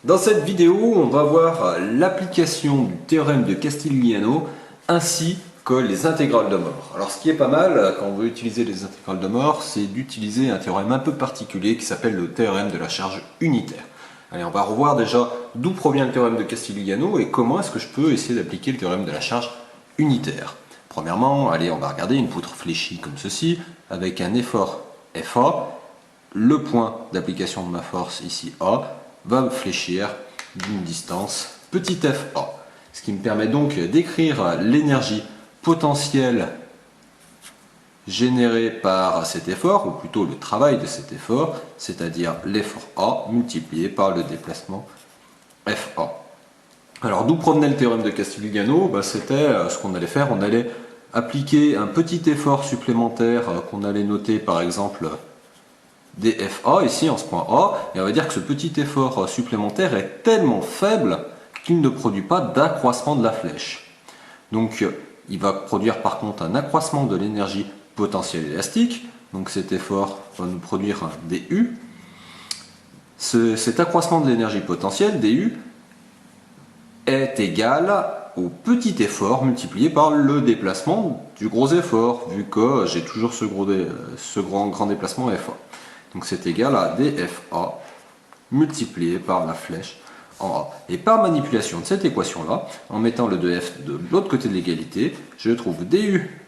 Dans cette vidéo, on va voir l'application du théorème de Castigliano ainsi que les intégrales de mort. Alors ce qui est pas mal quand on veut utiliser les intégrales de mort, c'est d'utiliser un théorème un peu particulier qui s'appelle le théorème de la charge unitaire. Allez, on va revoir déjà d'où provient le théorème de Castigliano et comment est-ce que je peux essayer d'appliquer le théorème de la charge unitaire. Premièrement, allez, on va regarder une poutre fléchie comme ceci, avec un effort FA. Le point d'application de ma force, ici A, va fléchir d'une distance petit fa. Ce qui me permet donc d'écrire l'énergie potentielle générée par cet effort, ou plutôt le travail de cet effort, c'est-à-dire l'effort A multiplié par le déplacement FA. Alors d'où provenait le théorème de Castigliano? C'était ce qu'on allait faire, on allait appliquer un petit effort supplémentaire qu'on allait noter par exemple dFA, ici en ce point A, et on va dire que ce petit effort supplémentaire est tellement faible qu'il ne produit pas d'accroissement de la flèche. Donc il va produire par contre un accroissement de l'énergie potentielle élastique, donc cet effort va nous produire un dU. Cet accroissement de l'énergie potentielle, dU, est égal au petit effort multiplié par le déplacement du gros effort, vu que j'ai toujours ce grand déplacement FA. Donc c'est égal à dFA multiplié par la flèche en A. Et par manipulation de cette équation-là, en mettant le 2F de l'autre côté de l'égalité, je trouve dU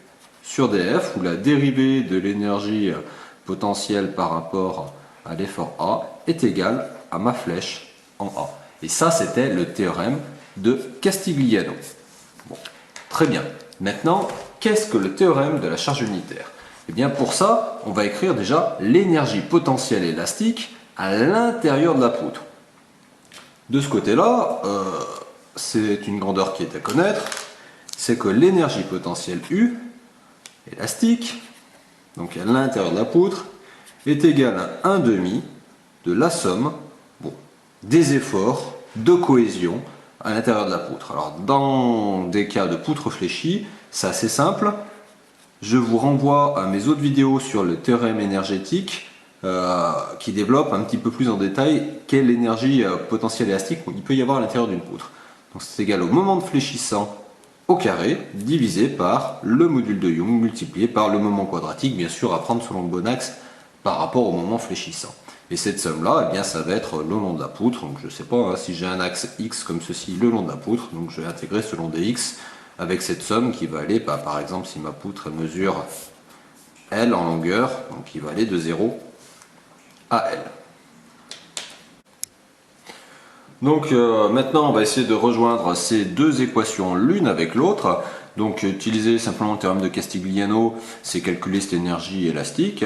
sur dF, où la dérivée de l'énergie potentielle par rapport à l'effort A est égale à ma flèche en A. Et ça, c'était le théorème de Castigliano. Bon, très bien. Maintenant, qu'est-ce que le théorème de la charge unitaire? Eh bien pour ça, on va écrire déjà l'énergie potentielle élastique à l'intérieur de la poutre. De ce côté-là, c'est une grandeur qui est à connaître, c'est que l'énergie potentielle U, élastique, donc à l'intérieur de la poutre, est égale à 1 demi de la somme des efforts de cohésion à l'intérieur de la poutre. Alors dans des cas de poutre fléchie, c'est assez simple. Je vous renvoie à mes autres vidéos sur le théorème énergétique qui développe un petit peu plus en détail quelle énergie potentielle élastique il peut y avoir à l'intérieur d'une poutre. Donc c'est égal au moment de fléchissant au carré divisé par le module de Young multiplié par le moment quadratique, bien sûr à prendre selon le bon axe par rapport au moment fléchissant. Et cette somme-là, eh bien, ça va être le long de la poutre. Donc je ne sais pas si j'ai un axe X comme ceci le long de la poutre, donc je vais intégrer ce long de X avec cette somme qui va aller, par exemple, si ma poutre mesure L en longueur, donc qui va aller de 0 à L. Donc maintenant, on va essayer de rejoindre ces deux équations l'une avec l'autre. Donc utiliser simplement le théorème de Castigliano, c'est calculer cette énergie élastique,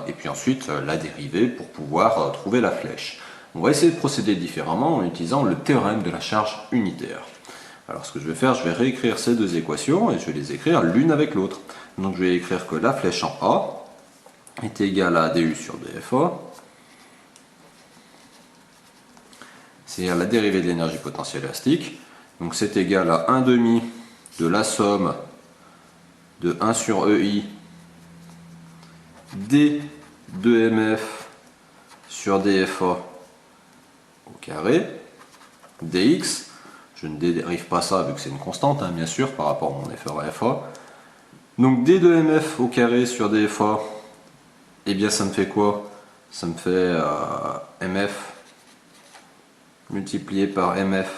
et puis ensuite la dérivée pour pouvoir trouver la flèche. On va essayer de procéder différemment en utilisant le théorème de la charge unitaire. Alors ce que je vais faire, je vais réécrire ces deux équations et je vais les écrire l'une avec l'autre. Donc je vais écrire que la flèche en A est égale à dU sur dFA, c'est-à-dire la dérivée de l'énergie potentielle élastique. Donc c'est égal à 1 demi de la somme de 1 sur EI d de MF sur dFA au carré dx. Je ne dérive pas ça vu que c'est une constante, bien sûr, par rapport à mon effort FA. Donc d de MF au carré sur dFA, eh bien ça me fait quoi? Ça me fait MF multiplié par MF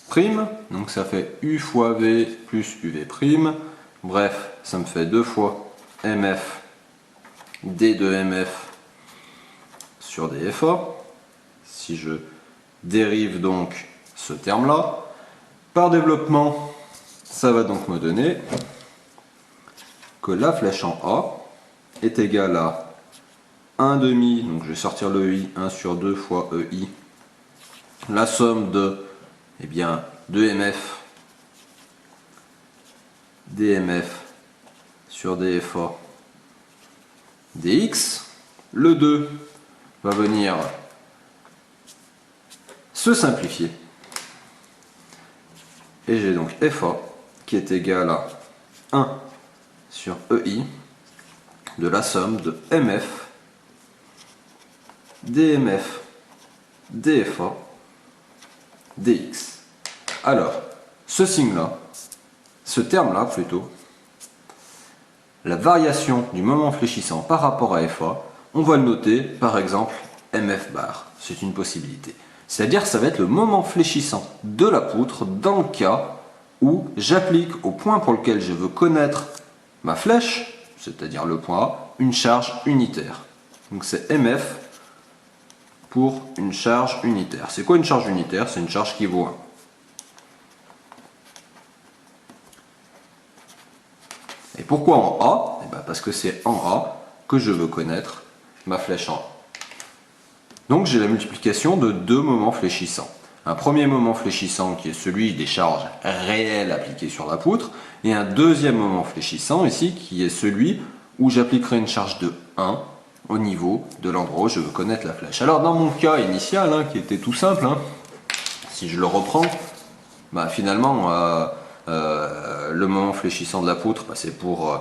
prime, donc ça fait U fois V plus UV prime. Bref, ça me fait 2 fois MF d de MF sur dFA. Si je dérive donc ce terme-là, par développement, ça va donc me donner que la flèche en A est égale à 1 demi, donc je vais sortir le I, 1 sur 2 fois EI, la somme de, eh bien, 2MF dMF sur dFA dx. Le 2 va venir se simplifier. Et j'ai donc FA qui est égal à 1 sur EI de la somme de MF dMF dFA dx. Alors, ce signe-là, ce terme-là plutôt, la variation du moment fléchissant par rapport à FA, on va le noter par exemple MF bar. C'est une possibilité. C'est-à-dire que ça va être le moment fléchissant de la poutre dans le cas où j'applique au point pour lequel je veux connaître ma flèche, c'est-à-dire le point A, une charge unitaire. Donc c'est MF pour une charge unitaire. C'est quoi une charge unitaire? C'est une charge qui vaut 1. Et pourquoi en A? Eh bien parce que c'est en A que je veux connaître ma flèche en A. Donc j'ai la multiplication de deux moments fléchissants. Un premier moment fléchissant qui est celui des charges réelles appliquées sur la poutre, et un deuxième moment fléchissant ici qui est celui où j'appliquerai une charge de 1 au niveau de l'endroit où je veux connaître la flèche. Alors dans mon cas initial, qui était tout simple, si je le reprends, finalement le moment fléchissant de la poutre, c'est pour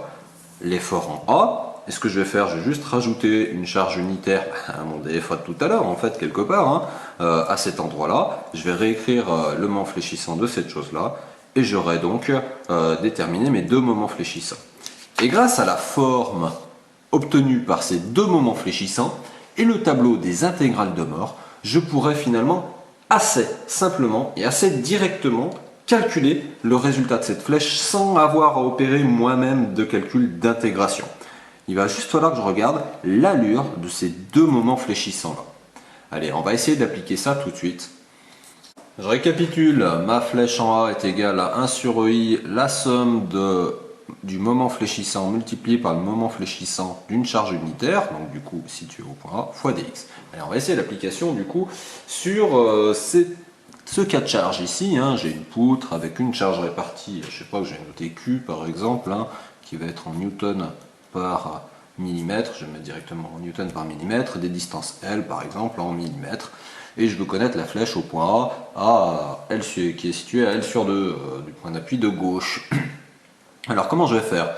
l'effort en A. Et ce que je vais faire, je vais juste rajouter une charge unitaire à mon DFA de tout à l'heure, en fait, quelque part, à cet endroit-là. Je vais réécrire le moment fléchissant de cette chose-là, et j'aurai donc déterminé mes deux moments fléchissants. Et grâce à la forme obtenue par ces deux moments fléchissants et le tableau des intégrales de Mohr, je pourrais finalement assez simplement et assez directement calculer le résultat de cette flèche sans avoir à opérer moi-même de calcul d'intégration. Il va juste falloir que je regarde l'allure de ces deux moments fléchissants là. Allez, on va essayer d'appliquer ça tout de suite. Je récapitule, ma flèche en A est égale à 1 sur EI, la somme du moment fléchissant multiplié par le moment fléchissant d'une charge unitaire, donc du coup situé au point A, fois dx. Allez, on va essayer l'application du coup sur ce cas de charge ici. J'ai une poutre avec une charge répartie, je sais pas, que j'ai noté Q par exemple, qui va être en newton par millimètre, je vais mettre directement en newton par millimètre, des distances L par exemple en millimètres, et je veux connaître la flèche au point A, L, qui est situé à L sur 2 du point d'appui de gauche. Alors comment je vais faire?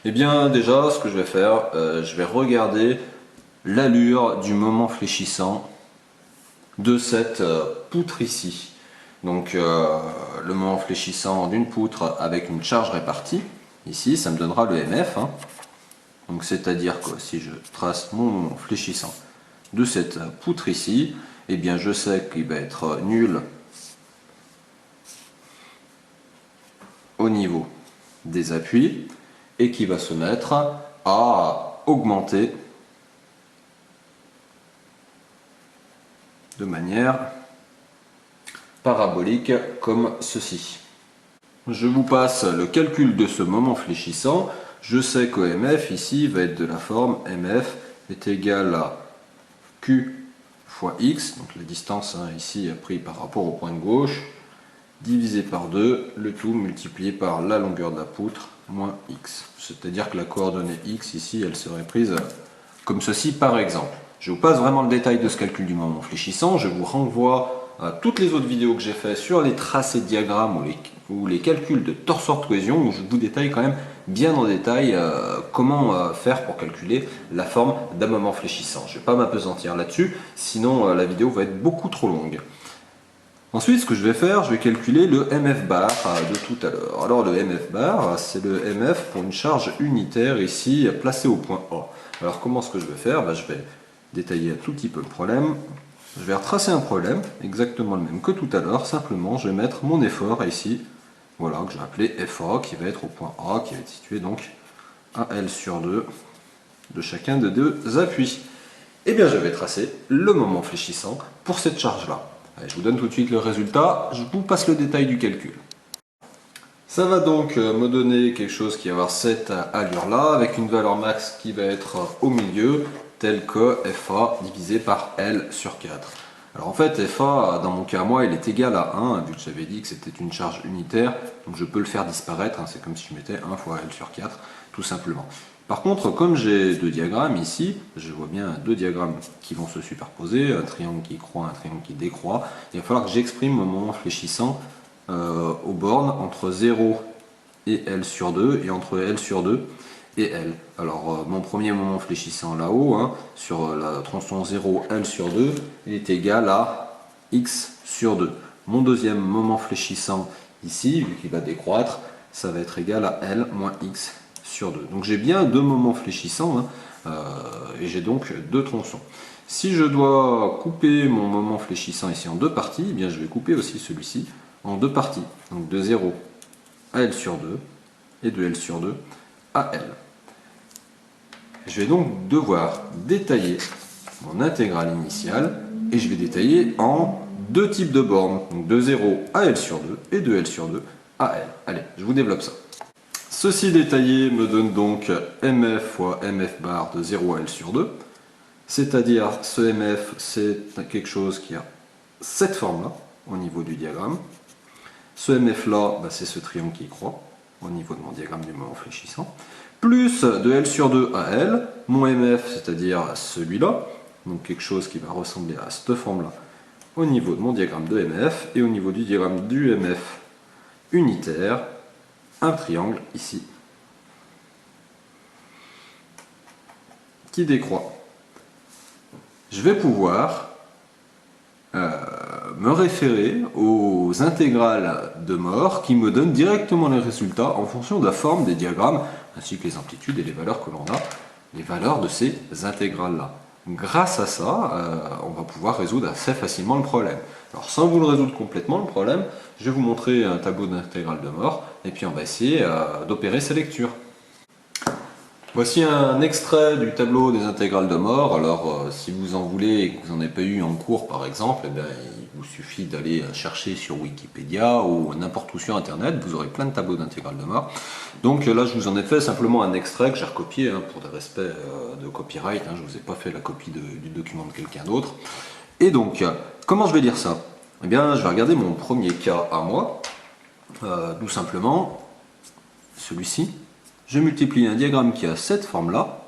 Eh bien déjà ce que je vais faire, je vais regarder l'allure du moment fléchissant de cette poutre ici. Donc le moment fléchissant d'une poutre avec une charge répartie, ici ça me donnera le MF. Donc c'est-à-dire que si je trace mon moment fléchissant de cette poutre ici, eh bien je sais qu'il va être nul au niveau des appuis et qui va se mettre à augmenter de manière parabolique comme ceci. Je vous passe le calcul de ce moment fléchissant. Je sais que MF ici va être de la forme MF est égal à Q fois X, donc la distance ici pris par rapport au point de gauche, divisé par 2, le tout multiplié par la longueur de la poutre, moins X. C'est-à-dire que la coordonnée X ici, elle serait prise comme ceci par exemple. Je vous passe vraiment le détail de ce calcul du moment fléchissant, je vous renvoie à toutes les autres vidéos que j'ai fait sur les tracés de diagrammes ou les calculs de torseur de cohésion, où je vous détaille quand même bien en détail comment faire pour calculer la forme d'un moment fléchissant. Je ne vais pas m'apesantir là-dessus, sinon la vidéo va être beaucoup trop longue. Ensuite, ce que je vais faire, je vais calculer le MF bar de tout à l'heure. Alors le MF bar, c'est le MF pour une charge unitaire ici placée au point A. Alors comment est-ce que je vais faire? Je vais détailler un tout petit peu le problème. Je vais retracer un problème, exactement le même que tout à l'heure, simplement je vais mettre mon effort ici, voilà, que je vais appeler FA, qui va être au point A, qui va être situé donc à L sur 2 de chacun des deux appuis. Et bien je vais tracer le moment fléchissant pour cette charge-là. Je vous donne tout de suite le résultat, je vous passe le détail du calcul. Ça va donc me donner quelque chose qui va avoir cette allure-là, avec une valeur max qui va être au milieu, telle que FA divisé par L sur 4. Alors en fait, FA, dans mon cas, moi, il est égal à 1, vu que j'avais dit que c'était une charge unitaire, donc je peux le faire disparaître, c'est comme si je mettais 1 fois L sur 4, tout simplement. Par contre, comme j'ai deux diagrammes ici, je vois bien deux diagrammes qui vont se superposer, un triangle qui croît, un triangle qui décroît, il va falloir que j'exprime mon moment fléchissant aux bornes entre 0 et L sur 2, et entre L sur 2 et L. Alors mon premier moment fléchissant là-haut, sur la tronçon 0 L sur 2, il est égal à x sur 2. Mon deuxième moment fléchissant ici, vu qu'il va décroître, ça va être égal à L moins x sur 2. Donc j'ai bien deux moments fléchissants, hein, et j'ai donc deux tronçons. Si je dois couper mon moment fléchissant ici en deux parties, eh bien je vais couper aussi celui-ci en deux parties. Donc de 0 à L sur 2 et de L sur 2 à L. Je vais donc devoir détailler mon intégrale initiale et je vais détailler en deux types de bornes. Donc de 0 à L sur 2 et de L sur 2 à L. Allez, je vous développe ça. Ceci détaillé me donne donc MF fois MF bar de 0 à L sur 2. C'est-à-dire ce MF, c'est quelque chose qui a cette forme-là au niveau du diagramme. Ce MF-là, bah, c'est ce triangle qui croît au niveau de mon diagramme du moment fléchissant. Plus de L sur 2 à L, mon MF, c'est-à-dire celui-là, donc quelque chose qui va ressembler à cette forme-là au niveau de mon diagramme de MF, et au niveau du diagramme du MF unitaire, un triangle ici qui décroît. Je vais pouvoir me référer aux intégrales de Mohr qui me donnent directement les résultats en fonction de la forme des diagrammes, ainsi que les amplitudes et les valeurs que l'on a, les valeurs de ces intégrales-là. Grâce à ça, on va pouvoir résoudre assez facilement le problème. Alors sans vous le résoudre complètement le problème, je vais vous montrer un tableau d'intégrales de Mohr, et puis on va essayer d'opérer ces lectures. Voici un extrait du tableau des intégrales de Mohr. Alors si vous en voulez et que vous n'en avez pas eu en cours par exemple, eh bien, il vous suffit d'aller chercher sur Wikipédia ou n'importe où sur internet, vous aurez plein de tableaux d'intégrales de Mohr. Donc là je vous en ai fait simplement un extrait que j'ai recopié pour des respects de copyright, je ne vous ai pas fait la copie du document de quelqu'un d'autre. Et donc comment je vais lire ça? Eh bien je vais regarder mon premier cas à moi, tout simplement celui-ci. Je multiplie un diagramme qui a cette forme-là,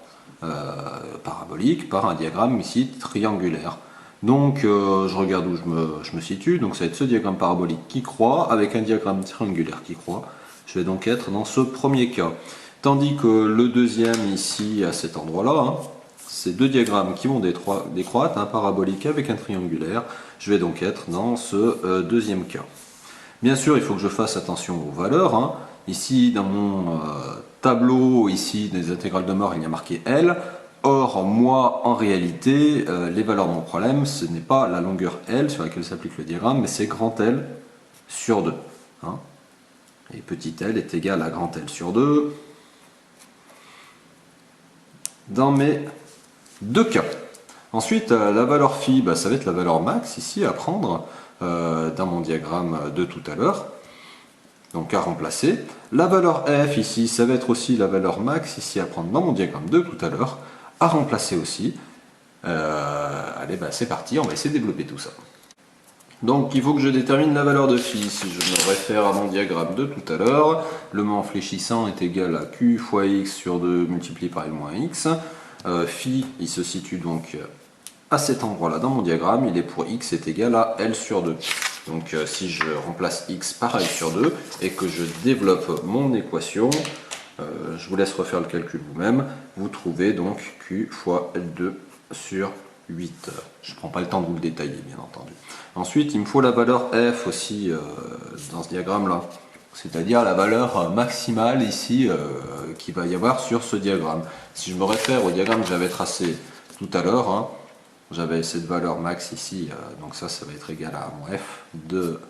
parabolique, par un diagramme ici triangulaire. Donc je regarde où je me situe, donc ça va être ce diagramme parabolique qui croît, avec un diagramme triangulaire qui croît. Je vais donc être dans ce premier cas. Tandis que le deuxième ici, à cet endroit-là, c'est deux diagrammes qui vont décroître, un parabolique avec un triangulaire. Je vais donc être dans ce deuxième cas. Bien sûr, il faut que je fasse attention aux valeurs. Ici, dans mon tableau ici des intégrales de Mohr, il y a marqué L. Or, moi, en réalité, les valeurs de mon problème, ce n'est pas la longueur L sur laquelle s'applique le diagramme, mais c'est grand L sur 2. Et petit l est égal à grand L sur 2 dans mes deux cas. Ensuite, la valeur phi, ça va être la valeur max ici à prendre dans mon diagramme de tout à l'heure. Donc à remplacer. La valeur f ici, ça va être aussi la valeur max ici à prendre dans mon diagramme de tout à l'heure, à remplacer aussi. Allez, c'est parti, on va essayer de développer tout ça. Donc il faut que je détermine la valeur de phi. Si je me réfère à mon diagramme de tout à l'heure, le moment fléchissant est égal à q fois x sur 2 multiplié par l moins x. Phi, il se situe donc à cet endroit-là dans mon diagramme, il est pour x est égal à L sur 2. Donc si je remplace x par L sur 2 et que je développe mon équation, je vous laisse refaire le calcul vous-même, vous trouvez donc q fois L2 sur 8. Je ne prends pas le temps de vous le détailler, bien entendu. Ensuite, il me faut la valeur f aussi dans ce diagramme-là, c'est-à-dire la valeur maximale ici qu'il va y avoir sur ce diagramme. Si je me réfère au diagramme que j'avais tracé tout à l'heure, j'avais cette valeur max ici, donc ça va être égal à mon f de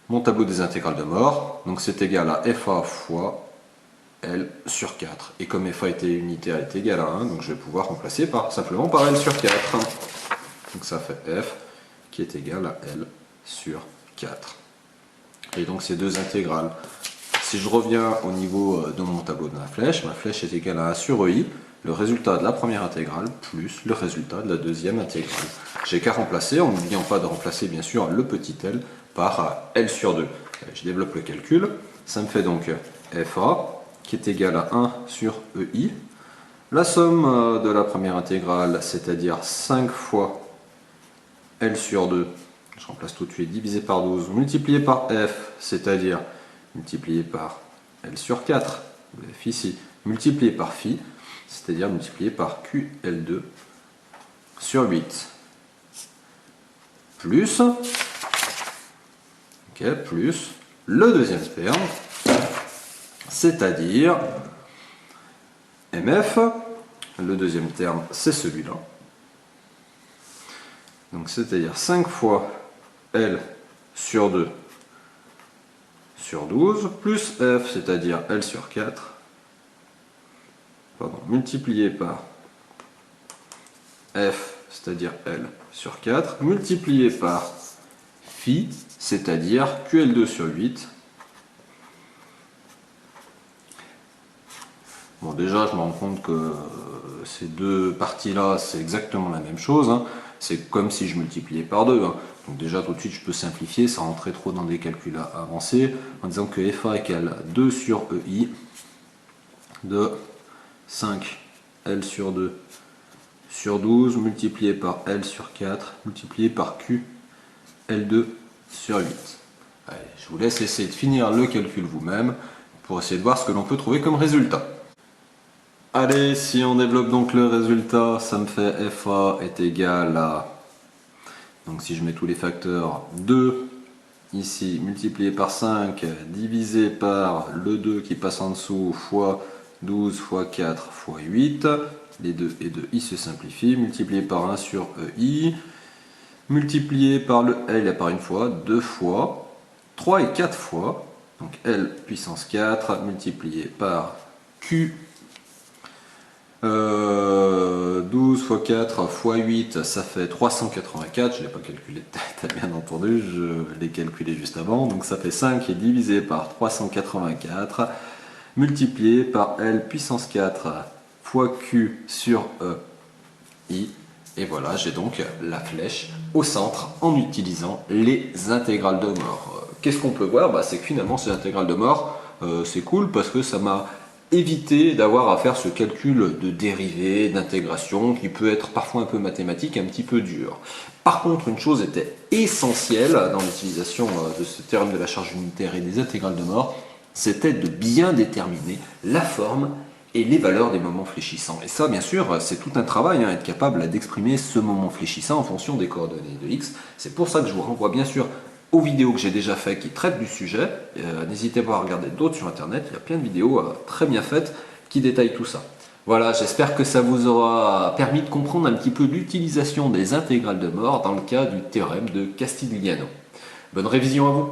mon tableau des intégrales de Mohr. Donc c'est égal à fa fois L sur 4. Et comme fa était unitaire, est égal à 1, donc je vais pouvoir remplacer simplement par L sur 4. Donc ça fait f qui est égal à L sur 4. Et donc ces deux intégrales. Si je reviens au niveau de mon tableau de ma flèche est égale à 1 sur EI, le résultat de la première intégrale plus le résultat de la deuxième intégrale. J'ai qu'à remplacer, en n'oubliant pas de remplacer bien sûr le petit l par L sur 2. Je développe le calcul, ça me fait donc FA qui est égal à 1 sur EI. La somme de la première intégrale, c'est-à-dire 5 fois L sur 2, je remplace tout de suite, divisé par 12, multiplié par F, c'est-à-dire multiplié par L sur 4, F ici, multiplié par phi, c'est-à-dire multiplié par QL2 sur 8, plus, plus le deuxième terme, c'est-à-dire MF, le deuxième terme c'est celui-là, donc c'est-à-dire 5 fois L sur 2 sur 12, plus F, c'est-à-dire L sur 4, multiplié par F, c'est-à-dire L sur 4, multiplié par phi, c'est-à-dire QL2 sur 8. Bon, déjà, je me rends compte que ces deux parties-là, c'est exactement la même chose. Hein. C'est comme si je multipliais par 2. Hein. Donc déjà, tout de suite, je peux simplifier sans rentrer trop dans des calculs avancés, en disant que FA égale 2 sur EI de 5 L sur 2 sur 12 multiplié par L sur 4 multiplié par Q L2 sur 8. Allez, je vous laisse essayer de finir le calcul vous-même pour essayer de voir ce que l'on peut trouver comme résultat. Allez, si on développe donc le résultat, ça me fait FA est égal à, donc si je mets tous les facteurs, 2 ici multiplié par 5 divisé par le 2 qui passe en dessous fois 12 fois 4 fois 8, les 2 et 2 i se simplifient, multiplié par 1 sur EI, multiplié par le L par une fois, 2 fois, 3 et 4 fois, donc L puissance 4 multiplié par Q, 12 fois 4 fois 8, ça fait 384, je ne l'ai pas calculé de tête, bien entendu, je l'ai calculé juste avant, donc ça fait 5 qui est divisé par 384, multiplié par L puissance 4 fois Q sur I, et voilà, j'ai donc la flèche au centre en utilisant les intégrales de mort. Qu'est-ce qu'on peut voir? C'est que finalement ces intégrales de mort, c'est cool parce que ça m'a évité d'avoir à faire ce calcul de dérivée, d'intégration, qui peut être parfois un peu mathématique, un petit peu dur. Par contre, une chose était essentielle dans l'utilisation de ce théorème de la charge unitaire et des intégrales de mort, c'était de bien déterminer la forme et les valeurs des moments fléchissants. Et ça, bien sûr, c'est tout un travail, être capable d'exprimer ce moment fléchissant en fonction des coordonnées de x. C'est pour ça que je vous renvoie bien sûr aux vidéos que j'ai déjà faites qui traitent du sujet. N'hésitez pas à regarder d'autres sur internet, il y a plein de vidéos très bien faites qui détaillent tout ça. Voilà, j'espère que ça vous aura permis de comprendre un petit peu l'utilisation des intégrales de mort dans le cas du théorème de Castigliano. Bonne révision à vous!